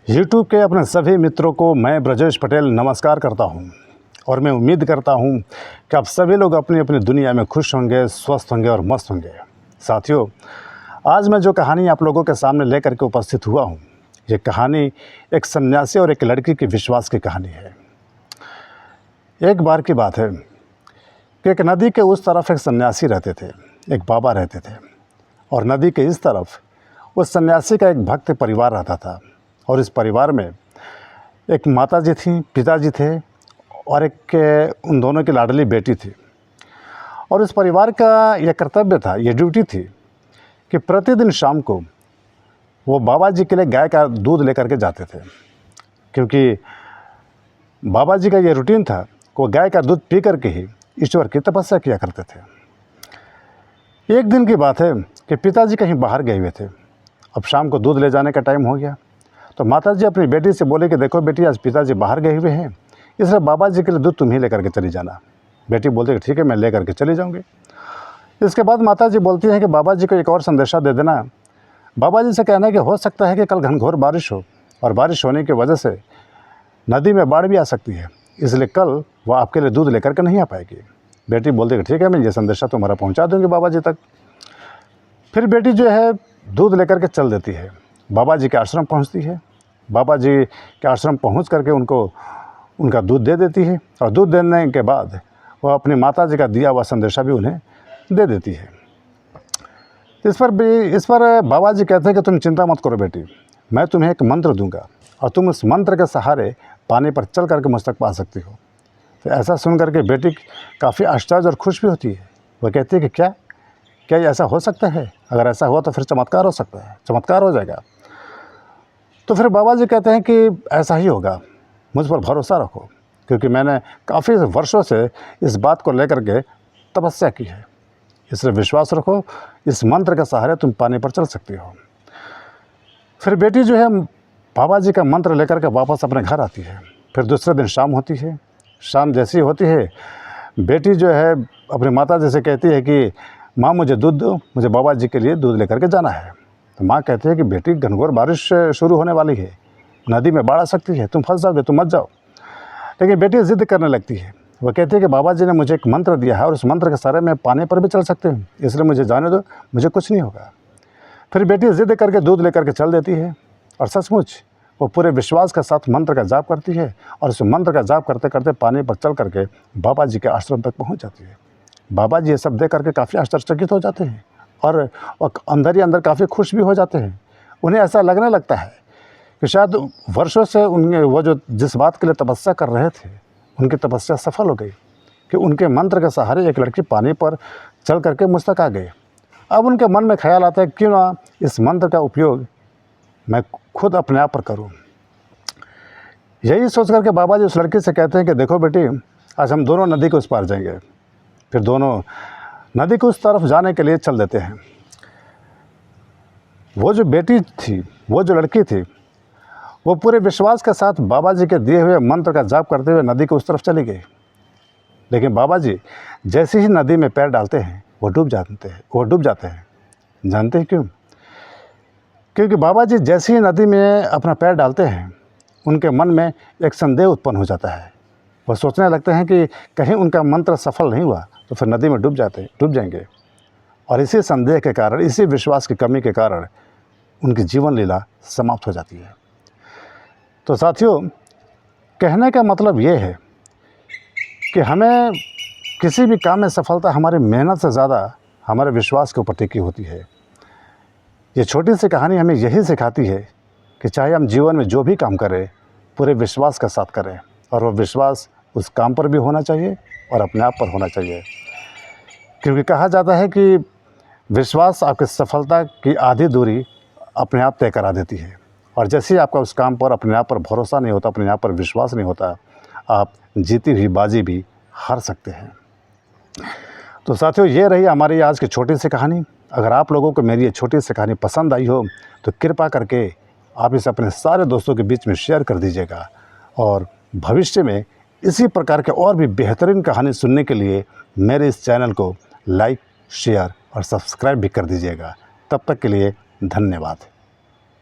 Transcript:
YouTube के अपने सभी मित्रों को मैं ब्रजेश पटेल नमस्कार करता हूं और मैं उम्मीद करता हूं कि आप सभी लोग अपनी अपनी दुनिया में खुश होंगे, स्वस्थ होंगे और मस्त होंगे। साथियों, आज मैं जो कहानी आप लोगों के सामने लेकर के उपस्थित हुआ हूं, ये कहानी एक सन्यासी और एक लड़की की विश्वास की कहानी है। एक बार की बात है कि एक नदी के उस तरफ एक सन्यासी रहते थे, एक बाबा रहते थे, और नदी के इस तरफ उस सन्यासी का एक भक्त परिवार रहता था। और इस परिवार में एक माताजी थी, पिताजी थे और एक उन दोनों की लाडली बेटी थी। और इस परिवार का यह कर्तव्य था, यह ड्यूटी थी कि प्रतिदिन शाम को वो बाबा जी के लिए गाय का दूध लेकर के जाते थे, क्योंकि बाबा जी का ये रूटीन था कि वो गाय का दूध पी करके ही ईश्वर की तपस्या किया करते थे। एक दिन की बात है कि पिताजी कहीं बाहर गए हुए थे। अब शाम को दूध ले जाने का टाइम हो गया, तो माताजी अपनी बेटी से बोले कि देखो बेटी, आज पिताजी बाहर गए हुए हैं, इसलिए बाबा जी के लिए दूध तुम ही लेकर के चली जाना। बेटी बोलती है कि ठीक है, मैं लेकर के चली जाऊंगी। इसके बाद माताजी बोलती हैं कि बाबा जी को एक और संदेशा दे देना। बाबा जी से कहना है कि हो सकता है कि कल घनघोर बारिश हो और बारिश होने की वजह से नदी में बाढ़ भी आ सकती है, इसलिए कल वह आपके लिए दूध लेकर के नहीं आ पाएगी। बेटी बोलती है कि ठीक है, मैं ये संदेशा तुम्हारा पहुँचा दूँगी बाबा जी तक। फिर बेटी जो है दूध लेकर के चल देती है, बाबा जी के आश्रम पहुंचती है। बाबा जी के आश्रम पहुंच करके उनको उनका दूध दे देती है, और दूध देने के बाद वह अपनी माता जी का दिया हुआ संदेशा भी उन्हें दे देती है। इस पर बाबा जी कहते हैं कि तुम चिंता मत करो बेटी, मैं तुम्हें एक मंत्र दूंगा और तुम उस मंत्र के सहारे पानी पर चल करके मुझ तक पा सकती हो। तो ऐसा सुन करके बेटी काफ़ी आश्चर्य और खुश भी होती है। वह कहती है कि क्या ये ऐसा हो सकता है? अगर ऐसा हुआ तो फिर चमत्कार हो सकता है, चमत्कार हो जाएगा। तो फिर बाबा जी कहते हैं कि ऐसा ही होगा, मुझ पर भरोसा रखो, क्योंकि मैंने काफ़ी वर्षों से इस बात को लेकर के तपस्या की है, इसलिए विश्वास रखो, इस मंत्र के सहारे तुम पानी पर चल सकती हो। फिर बेटी जो है बाबा जी का मंत्र लेकर के वापस अपने घर आती है। फिर दूसरे दिन शाम होती है। शाम जैसी होती है, बेटी जो है अपनी माता जी से कहती है कि माँ मुझे दूध दो, मुझे बाबा जी के लिए दूध लेकर के जाना है। तो माँ कहती है कि बेटी, घनघोर बारिश शुरू होने वाली है, नदी में बाढ़ आ सकती है, तुम फंस जाओगे, तुम मत जाओ। लेकिन बेटी ज़िद करने लगती है। वह कहती है कि बाबा जी ने मुझे एक मंत्र दिया है और उस मंत्र के सहारे मैं पानी पर भी चल सकती हूँ, इसलिए मुझे जाने दो, मुझे कुछ नहीं होगा। फिर बेटी ज़िद करके दूध लेकर के चल देती है, और सचमुच वो पूरे विश्वास के साथ मंत्र का जाप करती है, और उस मंत्र का जाप करते करते पानी पर चल करके बाबा जी के आश्रम तक पहुँच जाती है। बाबा जी ये सब देख करके काफ़ी आश्चर्यचकित हो जाते हैं, और अंदर ही अंदर काफ़ी खुश भी हो जाते हैं। उन्हें ऐसा लगने लगता है कि शायद वर्षों से उनके वो जो जिस बात के लिए तपस्या कर रहे थे, उनकी तपस्या सफल हो गई, कि उनके मंत्र के सहारे एक लड़की पानी पर चल करके मुझ तक आ गई। अब उनके मन में ख्याल आता है क्यों ना इस मंत्र का उपयोग मैं खुद अपने आप पर करूं। यही सोच करके बाबा जी उस लड़की से कहते हैं कि देखो बेटी, आज हम दोनों नदी के उस पार जाएंगे। फिर दोनों नदी के उस तरफ जाने के लिए चल देते हैं। वो जो बेटी थी, वो जो लड़की थी, वो पूरे विश्वास के साथ बाबा जी के दिए हुए मंत्र का जाप करते हुए नदी के उस तरफ चली गई। लेकिन बाबा जी जैसे ही नदी में पैर डालते हैं, वो डूब जाते हैं। जानते हैं क्यों? क्योंकि बाबा जी जैसे ही नदी में अपना पैर डालते हैं, उनके मन में एक संदेह उत्पन्न हो जाता है। वो सोचने लगते हैं कि कहीं उनका मंत्र सफल नहीं हुआ तो फिर नदी में डूब जाएंगे। और इसी संदेह के कारण, इसी विश्वास की कमी के कारण उनकी जीवन लीला समाप्त हो जाती है। तो साथियों, कहने का मतलब ये है कि हमें किसी भी काम में सफलता हमारी मेहनत से ज़्यादा हमारे विश्वास के ऊपर टिकी होती है। ये छोटी सी कहानी हमें यही सिखाती है कि चाहे हम जीवन में जो भी काम करें, पूरे विश्वास के साथ करें, और वो विश्वास उस काम पर भी होना चाहिए और अपने आप पर होना चाहिए। क्योंकि कहा जाता है कि विश्वास आपकी सफलता की आधी दूरी अपने आप तय करा देती है, और जैसे ही आपका उस काम पर अपने आप पर भरोसा नहीं होता, अपने आप पर विश्वास नहीं होता, आप जीती हुई बाजी भी हार सकते हैं। तो साथियों, ये रही हमारी आज की छोटी सी कहानी। अगर आप लोगों को मेरी ये छोटी सी कहानी पसंद आई हो तो कृपा करके आप इसे अपने सारे दोस्तों के बीच में शेयर कर दीजिएगा, और भविष्य में इसी प्रकार के और भी बेहतरीन कहानी सुनने के लिए मेरे इस चैनल को लाइक, शेयर और सब्सक्राइब भी कर दीजिएगा। तब तक के लिए धन्यवाद।